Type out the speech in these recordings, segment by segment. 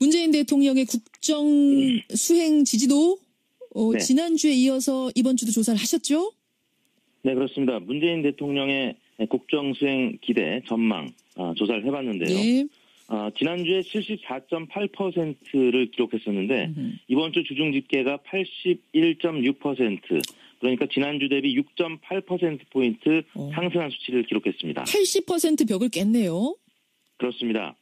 문재인 대통령의 국정 수행 지지도 네. 지난주에 이어서 이번 주도 조사를 하셨죠? 네, 그렇습니다. 문재인 대통령의 국정 수행 기대 전망 조사를 해봤는데요. 예. 지난주에 74.8%를 기록했었는데 이번 주 주중 집계가 81.6%, 그러니까 지난주 대비 6.8%포인트 상승한 수치를 기록했습니다. 80% 벽을 깼네요. 그렇습니다.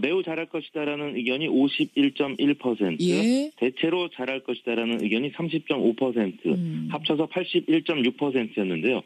매우 잘할 것이다라는 의견이 51.1%, 예. 대체로 잘할 것이다라는 의견이 30.5%, 합쳐서 81.6%였는데요.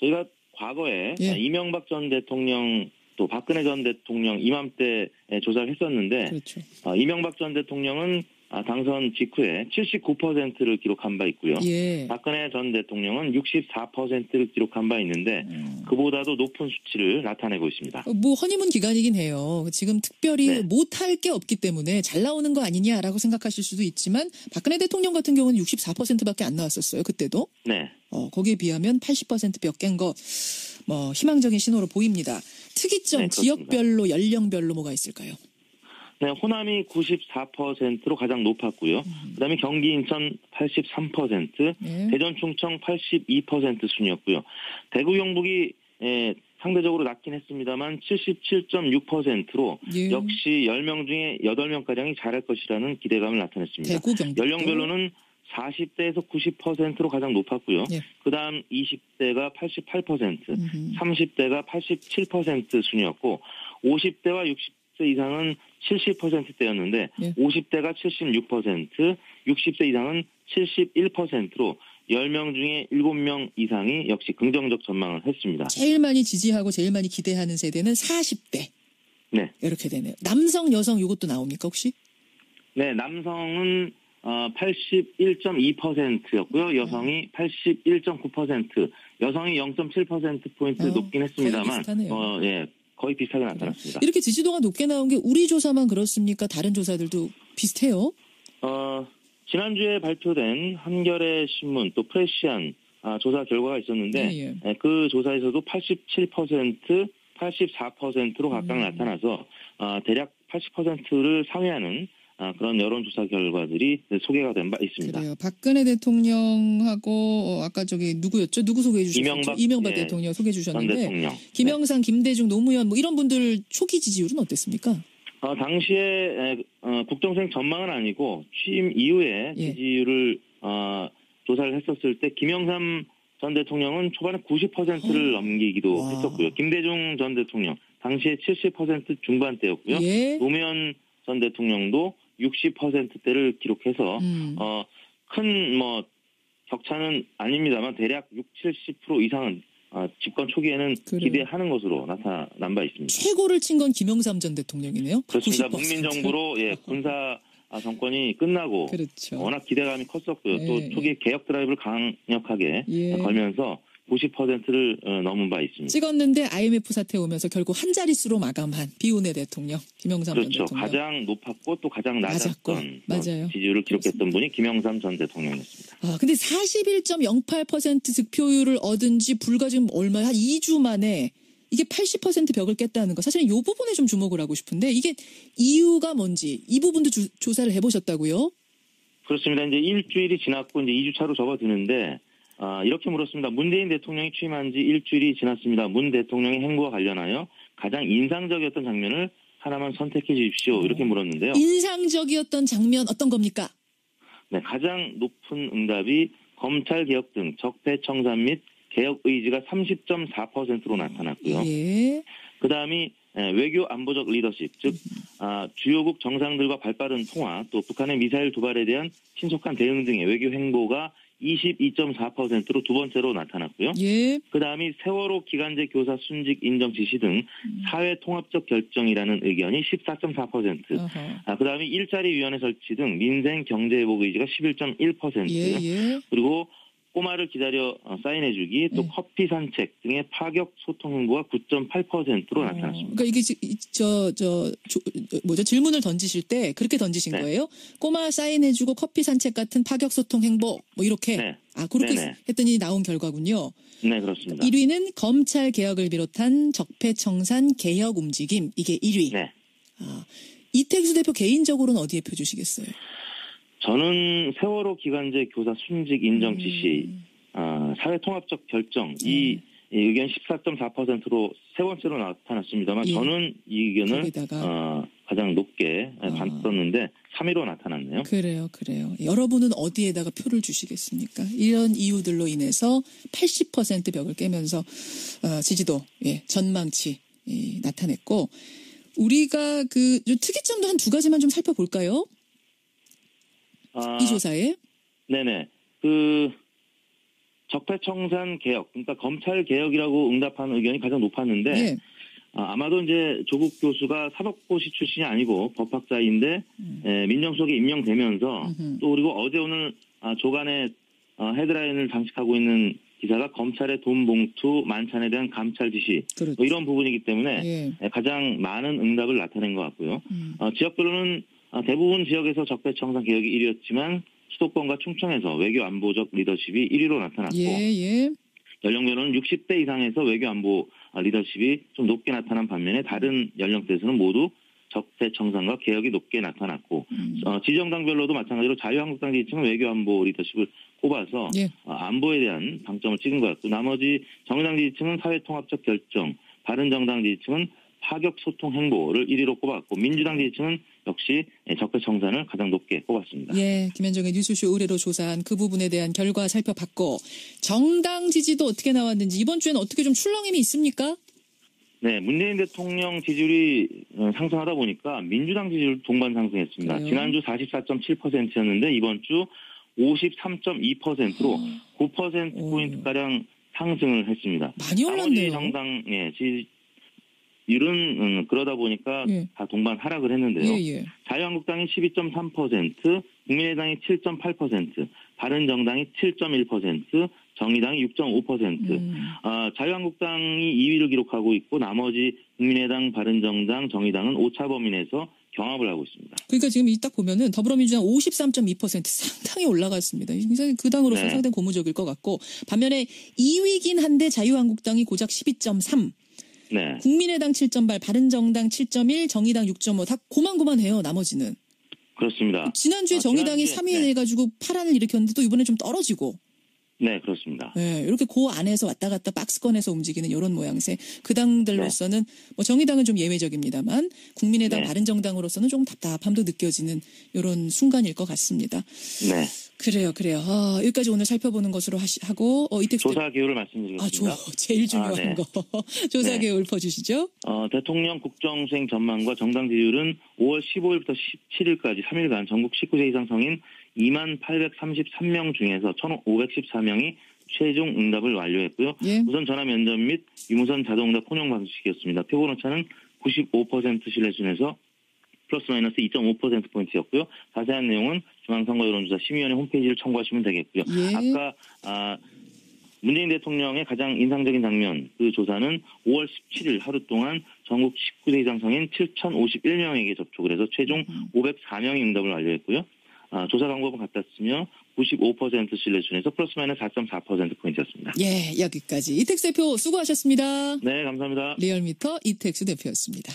저희가 과거에 예. 이명박 전 대통령 또 박근혜 전 대통령 이맘때 조사를 했었는데 그렇죠. 이명박 전 대통령은 당선 직후에 79%를 기록한 바 있고요. 예. 박근혜 전 대통령은 64%를 기록한 바 있는데 그보다도 높은 수치를 나타내고 있습니다. 뭐 허니문 기간이긴 해요. 지금 특별히 네. 못할 게 없기 때문에 잘 나오는 거 아니냐라고 생각하실 수도 있지만 박근혜 대통령 같은 경우는 64%밖에 안 나왔었어요. 그때도. 네. 거기에 비하면 80%벽 깬 거 희망적인 신호로 보입니다. 특이점 네, 그렇습니다. 지역별로 연령별로 뭐가 있을까요? 네, 호남이 94%로 가장 높았고요. 그다음에 경기, 인천 83%, 네. 대전, 충청 82% 순이었고요. 대구, 경북이 상대적으로 낮긴 했습니다만 77.6%로 예. 역시 10명 중에 8명가량이 잘할 것이라는 기대감을 나타냈습니다. 대구, 경북 연령별로는 40대에서 90%로 가장 높았고요. 예. 그다음 20대가 88%, 30대가 87% 순이었고 50대와 60세 이상은 70%대였는데 예. 50대가 76%, 60세 이상은 71%로 10명 중에 7명 이상이 역시 긍정적 전망을 했습니다. 제일 많이 지지하고 제일 많이 기대하는 세대는 40대. 네. 이렇게 되네요. 남성, 여성 이것도 나옵니까 혹시? 네, 남성은 81.2%였고요. 여성이 81.9%, 여성이 0.7%포인트 높긴 했습니다만, 예, 거의 비슷하게 나타났습니다. 이렇게 지지도가 높게 나온 게 우리 조사만 그렇습니까? 다른 조사들도 비슷해요? 지난주에 발표된 한겨레 신문 또 프레시안 조사 결과가 있었는데, 예. 그 조사에서도 87%, 84%로 각각 나타나서, 대략 80%를 상회하는 그런 여론조사 결과들이 소개가 된 바 있습니다. 그래요. 박근혜 대통령하고 아까 누구였죠? 누구 소개해 주셨죠? 이명박 예, 대통령 소개해 주셨는데 대통령. 김영삼, 김대중, 노무현 뭐 이런 분들 초기 지지율은 어땠습니까? 당시에 국정수행 전망은 아니고 취임 이후에 예. 지지율을 조사를 했었을 때 김영삼 전 대통령은 초반에 90%를 넘기기도 했었고요. 김대중 전 대통령 당시에 70% 중반대였고요. 예. 노무현 전 대통령도 60%대를 기록해서 큰 격차는 아닙니다만 대략 60-70% 이상은 집권 초기에는 기대하는 것으로 나타난 바 있습니다. 최고를 친 건 김영삼 전 대통령이네요. 그렇습니다. 90%. 국민정부로 군사 정권이 끝나고 그렇죠. 워낙 기대감이 컸었고요. 예, 또 초기에 개혁 드라이브를 강력하게 걸면서 90%를 넘은 바 있습니다. 찍었는데 IMF 사태 오면서 결국 한 자릿수로 마감한 비운의 대통령 김영삼 전 대통령. 가장 높았고 또 가장 낮았던 맞아요. 지지율을 기록했던 분이 김영삼 전 대통령이었습니다. 근데 41.08% 득표율을 얻은 지 불과 지금 한 2주 만에 이게 80% 벽을 깼다는 거. 사실은 이 부분에 좀 주목을 하고 싶은데 이게 이유가 뭔지 이 부분도 조사를 해보셨다고요? 그렇습니다. 이제 일주일이 지났고 이제 2주 차로 접어드는데 이렇게 물었습니다. 문재인 대통령이 취임한 지 일주일이 지났습니다. 문 대통령의 행보와 관련하여 가장 인상적이었던 장면을 하나만 선택해 주십시오. 이렇게 물었는데요. 인상적이었던 장면 어떤 겁니까? 네, 가장 높은 응답이 검찰개혁 등 적폐청산 및 개혁 의지가 30.4%로 나타났고요. 예. 그다음이 외교 안보적 리더십, 즉 주요국 정상들과 발빠른 통화, 또 북한의 미사일 도발에 대한 신속한 대응 등의 외교 행보가 22.4%로 두 번째로 나타났고요. 예. 그다음이 세월호 기간제 교사 순직 인정 지시 등 사회 통합적 결정이라는 의견이 14.4%. 그다음이 일자리 위원회 설치 등 민생 경제 회복 의지가 11.1%. 예. 그리고 꼬마를 기다려 사인해주기, 또 커피 산책 등의 파격 소통 행보가 9.8%로 나타났습니다. 그러니까 이게 질문을 던지실 때 그렇게 던지신 거예요? 꼬마 사인해주고 커피 산책 같은 파격 소통 행보 뭐 이렇게 그렇게 했더니 나온 결과군요. 네, 그렇습니다. 1위는 검찰 개혁을 비롯한 적폐청산 개혁 움직임 이게 1위. 네. 이택수 대표 개인적으로는 어디에 표 주시겠어요? 저는 세월호 기간제 교사 순직 인정 지시, 사회통합적 결정 이 의견 14.4%로 세 번째로 나타났습니다만 예. 저는 이 의견을 거기다가. 가장 높게 봤었는데 3위로 나타났네요. 그래요. 여러분은 어디에다가 표를 주시겠습니까? 이런 이유들로 인해서 80% 벽을 깨면서 지지도, 전망치 나타냈고, 우리가 그 특이점도 한 두 가지만 좀 살펴볼까요? 이 조사에. 네네. 적폐청산 개혁, 그러니까 검찰 개혁이라고 응답하는 의견이 가장 높았는데, 예. 아마도 이제 조국 교수가 사법고시 출신이 아니고 법학자인데 민정수석에 임명되면서 또 그리고 어제 오늘 조간에 헤드라인을 장식하고 있는 기사가 검찰의 돈 봉투 만찬에 대한 감찰 지시 그렇죠. 뭐 이런 부분이기 때문에 가장 많은 응답을 나타낸 것 같고요. 지역별로는 대부분 지역에서 적폐청산 개혁이 1위였지만 수도권과 충청에서 외교 안보적 리더십이 1위로 나타났고 연령별로는 60대 이상에서 외교 안보 리더십이 좀 높게 나타난 반면에 다른 연령대에서는 모두 적폐청산과 개혁이 높게 나타났고 지정당별로도 마찬가지로 자유한국당 지지층은 외교 안보 리더십을 꼽아서 안보에 대한 방점을 찍은 것 같고 나머지 정의당 지지층은 사회통합적 결정, 바른정당 지지층은 파격 소통 행보를 1위로 꼽았고 민주당 지지층은 역시 적폐청산을 가장 높게 꼽았습니다. 예, 김현정의 뉴스쇼 의뢰로 조사한 그 부분에 대한 결과 살펴봤고 정당 지지도 어떻게 나왔는지 이번 주에는 어떻게 좀 출렁임이 있습니까? 네, 문재인 대통령 지지율이 상승하다 보니까 민주당 지지율 동반 상승했습니다. 그래요? 지난주 44.7%였는데 이번 주 53.2%로 9%포인트가량 상승을 했습니다. 많이 올랐네요. 나머지 정당 지지율은 그러다 보니까 다 동반 하락을 했는데요. 자유한국당이 12.3%, 국민의당이 7.8%, 바른정당이 7.1%, 정의당이 6.5%. 자유한국당이 2위를 기록하고 있고 나머지 국민의당, 바른정당, 정의당은 오차 범위 내에서 경합을 하고 있습니다. 그러니까 지금 이 딱 보면은 더불어민주당 53.2% 상당히 올라갔습니다. 굉장히 그 당으로서 상당히 고무적일 것 같고 반면에 2위긴 한데 자유한국당이 고작 12.3. 네. 국민의당 7.8, 바른정당 7.1, 정의당 6.5 다 고만고만해요. 나머지는. 그렇습니다. 지난주에 정의당이 3위를 해가지고 파란을 일으켰는데 또 이번에 좀 떨어지고. 네, 그렇습니다. 네, 이렇게 그 안에서 왔다 갔다 박스권에서 움직이는 이런 모양새. 그 당들로서는 뭐 정의당은 좀 예외적입니다만 국민의당, 바른정당으로서는 좀 답답함도 느껴지는 이런 순간일 것 같습니다. 네. 그래요. 여기까지 오늘 살펴보는 것으로 하고 이택수 조사 개요를 말씀드리겠습니다. 제일 중요한 거. 조사 개요 읊어주시죠. 대통령 국정수행 전망과 정당 지지율은 5월 15일부터 17일까지 3일간 전국 19세 이상 성인 2833명 중에서 1514명이 최종 응답을 완료했고요. 우선 전화 면접 및 유무선 자동응답 혼용 방식이었습니다. 표본 오차는 95% 신뢰 수준에서 플러스 마이너스 2.5%포인트였고요. 자세한 내용은 중앙선거 여론조사 심의위원회 홈페이지를 참고하시면 되겠고요. 아까 문재인 대통령의 가장 인상적인 장면 그 조사는 5월 17일 하루 동안 전국 19세 이상 성인 7,051명에게 접촉을 해서 최종 504명이 응답을 완료했고요. 조사 방법은 같았으며 95% 신뢰 수준에서 플러스 마이너스 4.4%포인트였습니다. 예, 여기까지. 이택수 대표 수고하셨습니다. 네, 감사합니다. 리얼미터 이택수 대표였습니다.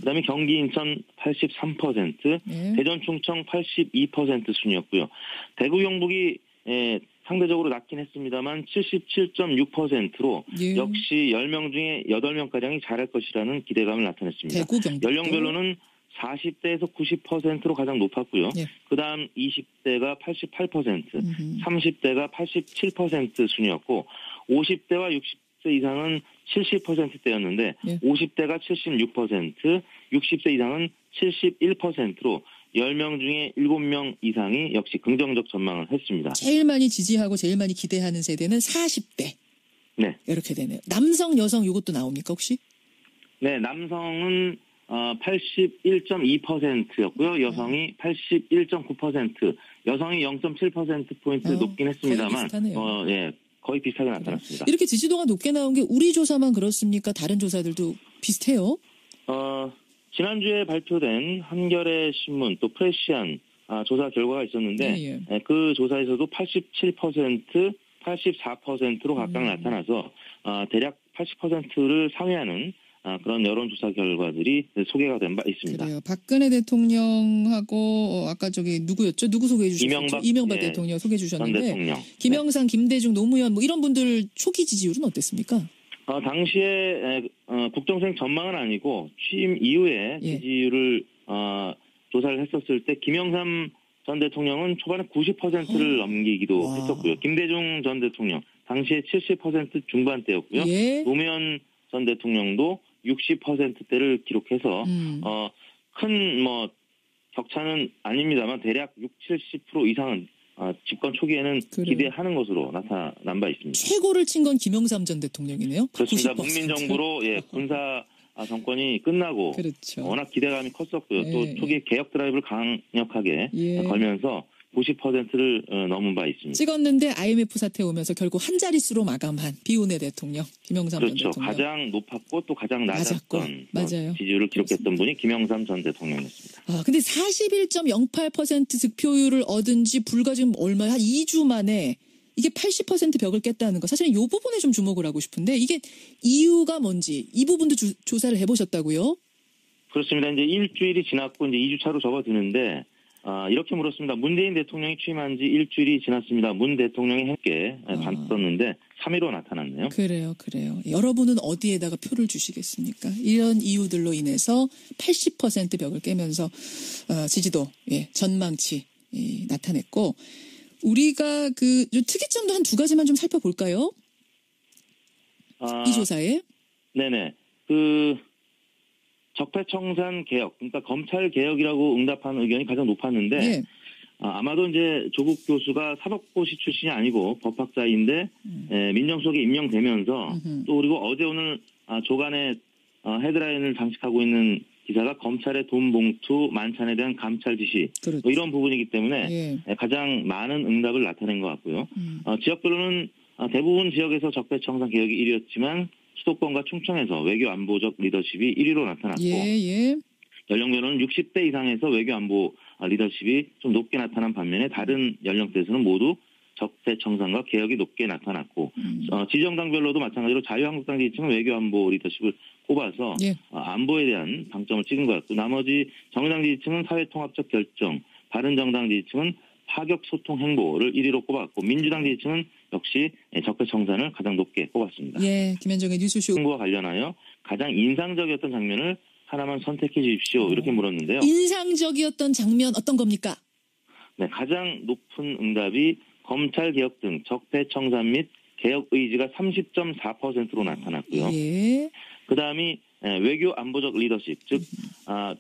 그다음에 경기 인천 83%, 대전 충청 82% 순이었고요. 대구 경북이 상대적으로 낮긴 했습니다만 77.6%로 역시 10명 중에 8명가량이 잘할 것이라는 기대감을 나타냈습니다. 대구 경북 연령별로는 40대에서 90%로 가장 높았고요. 그다음 20대가 88%, 30대가 87% 순이었고 50대와 60세 이상은 70%대였는데 50대가 76%, 60세 이상은 71%로 10명 중에 7명 이상이 역시 긍정적 전망을 했습니다. 제일 많이 지지하고 제일 많이 기대하는 세대는 40대. 네. 이렇게 되네요. 남성, 여성 이것도 나옵니까 혹시? 네, 남성은 81.2%였고요. 여성이 81.9%, 여성이 0.7%포인트 높긴 했습니다만 거의 비슷하게 나타났습니다. 이렇게 지지도가 높게 나온 게 우리 조사만 그렇습니까? 다른 조사들도 비슷해요? 지난주에 발표된 한겨레 신문 또 프레시안 조사 결과가 있었는데 그 조사에서도 87%, 84%로 각각 나타나서 대략 80%를 상회하는 그런 여론조사 결과들이 소개가 된 바 있습니다. 그래요. 박근혜 대통령하고 아까 저기 누구였죠? 누구 소개해 주셨죠? 이명박 예, 대통령 소개해 전 주셨는데 대통령. 김영삼, 김대중, 노무현 뭐 이런 분들 초기 지지율은 어땠습니까? 당시에 국정수행 전망은 아니고 취임 이후에 예. 지지율을 조사를 했었을 때 김영삼 전 대통령은 초반에 90%를 넘기기도 와. 했었고요. 김대중 전 대통령 당시에 70% 중반대였고요. 예. 노무현 전 대통령도 60%대를 기록해서 큰 격차는 아닙니다만 대략 60-70% 이상은 집권 초기에는 그래요. 기대하는 것으로 나타난 바 있습니다. 최고를 친 건 김영삼 전 대통령이네요. 그렇습니다. 90%. 국민정부로 군사 정권이 끝나고 그렇죠. 워낙 기대감이 컸었고요. 예. 또 초기에 개혁 드라이브를 강력하게 예. 걸면서 90%를 넘은 바 있습니다. 찍었는데 IMF 사태 오면서 결국 한 자릿수로 마감한 비운의 대통령 김영삼 그렇죠. 전 대통령. 가장 높았고 또 가장 낮았던 맞아요. 지지율을 기록했던 분이 김영삼 전 대통령이었습니다. 근데 41.08% 득표율을 얻은 지 불과 지금 얼마 한 2주 만에 이게 80% 벽을 깼다는 거. 사실은 이 부분에 좀 주목을 하고 싶은데 이게 이유가 뭔지 이 부분도 조사를 해보셨다고요? 그렇습니다. 이제 일주일이 지났고 이제 2주 차로 접어드는데 이렇게 물었습니다. 문재인 대통령이 취임한 지 일주일이 지났습니다. 문 대통령이 함께 봤었는데 3위로 나타났네요. 그래요. 여러분은 어디에다가 표를 주시겠습니까? 이런 이유들로 인해서 80% 벽을 깨면서 지지도 전망치 나타냈고 우리가 그 특이점도 한 두 가지만 좀 살펴볼까요? 이 조사에? 네네. 적폐청산 개혁, 그러니까 검찰 개혁이라고 응답하는 의견이 가장 높았는데 예. 아마도 이제 조국 교수가 사법고시 출신이 아니고 법학자인데 민정수석에 임명되면서 또 그리고 어제 오늘 조간에 헤드라인을 장식하고 있는 기사가 검찰의 돈 봉투 만찬에 대한 감찰 지시 그렇죠. 뭐 이런 부분이기 때문에 예. 가장 많은 응답을 나타낸 것 같고요. 지역별로는 대부분 지역에서 적폐청산 개혁이 1위였지만 수도권과 충청에서 외교 안보적 리더십이 1위로 나타났고 예. 연령별로는 60대 이상에서 외교 안보 리더십이 좀 높게 나타난 반면에 다른 연령대에서는 모두 적폐청산과 개혁이 높게 나타났고 지정당별로도 마찬가지로 자유한국당 지지층은 외교 안보 리더십을 꼽아서 예. 안보에 대한 방점을 찍은 것 같고 나머지 정의당 지지층은 사회통합적 결정, 바른정당 지지층은 파격 소통 행보를 1위로 꼽았고 민주당 지지층은 역시 적폐청산을 가장 높게 꼽았습니다. 예, 김현정의 뉴스쇼. 행보와 관련하여 가장 인상적이었던 장면을 하나만 선택해 주십시오. 이렇게 물었는데요. 인상적이었던 장면 어떤 겁니까? 네, 가장 높은 응답이 검찰 개혁 등 적폐청산 및 개혁 의지가 30.4%로 나타났고요. 예. 그다음이 외교 안보적 리더십, 즉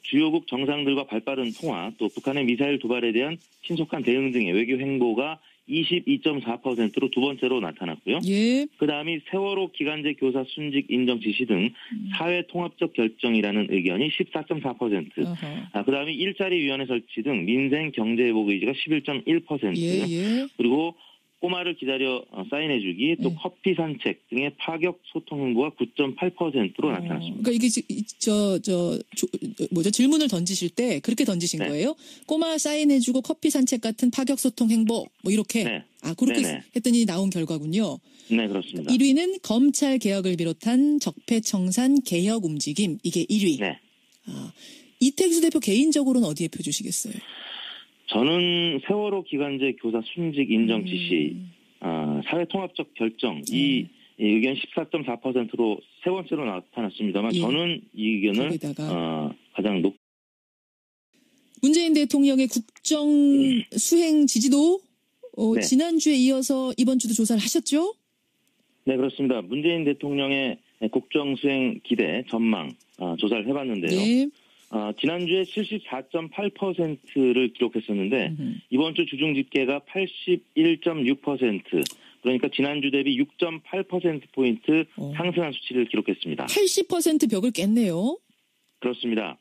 주요국 정상들과 발빠른 통화, 또 북한의 미사일 도발에 대한 신속한 대응 등의 외교 행보가 22.4%로 두 번째로 나타났고요. 예. 그다음이 세월호 기간제 교사 순직 인정 지시 등 사회 통합적 결정이라는 의견이 14.4%. 그다음이 일자리 위원회 설치 등 민생 경제 회복 의지가 11.1%. 예. 그리고 꼬마를 기다려 사인해주기, 또 커피 산책 등의 파격 소통 행보가 9.8%로 나타났습니다. 그러니까 이게 질문을 던지실 때 그렇게 던지신 거예요? 꼬마 사인해주고 커피 산책 같은 파격 소통 행보 뭐 이렇게. 네. 그렇게 네네. 했더니 나온 결과군요. 네, 그렇습니다. 1위는 검찰 개혁을 비롯한 적폐청산 개혁 움직임 이게 1위. 네. 이택수 대표 개인적으로는 어디에 표 주시겠어요? 저는 세월호 기간제 교사 순직 인정 지시, 사회통합적 결정 이 의견 14.4%로 세 번째로 나타났습니다만 저는 이 의견을 가장 높. 문재인 대통령의 국정 수행 지지도 네. 지난주에 이어서 이번 주도 조사를 하셨죠? 네, 그렇습니다. 문재인 대통령의 국정 수행 기대 전망 조사를 해봤는데요. 네. 지난주에 74.8%를 기록했었는데 이번 주 주중 집계가 81.6%, 그러니까 지난주 대비 6.8%포인트 상승한 수치를 기록했습니다. 80% 벽을 깼네요. 그렇습니다.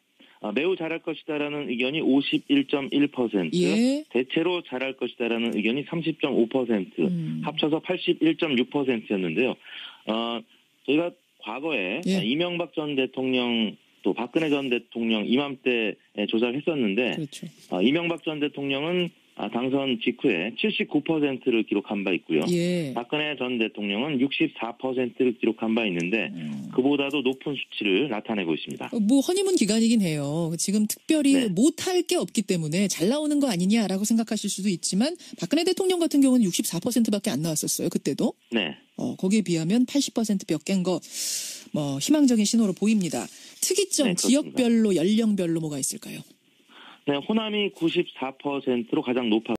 매우 잘할 것이다라는 의견이 51.1%, 예. 대체로 잘할 것이다라는 의견이 30.5%, 합쳐서 81.6%였는데요. 저희가 과거에 이명박 전 대통령 또 박근혜 전 대통령 이맘때 조사를 했었는데 그렇죠. 이명박 전 대통령은 당선 직후에 79%를 기록한 바 있고요. 예. 박근혜 전 대통령은 64%를 기록한 바 있는데 그보다도 높은 수치를 나타내고 있습니다. 뭐 허니문 기간이긴 해요. 지금 특별히 네. 못할 게 없기 때문에 잘 나오는 거 아니냐라고 생각하실 수도 있지만 박근혜 대통령 같은 경우는 64%밖에 안 나왔었어요. 그때도. 네. 거기에 비하면 80%벽 깬 거 희망적인 신호로 보입니다. 특이점 네, 그렇습니다. 지역별로 연령별로 뭐가 있을까요? 네, 호남이 94%로 가장 높아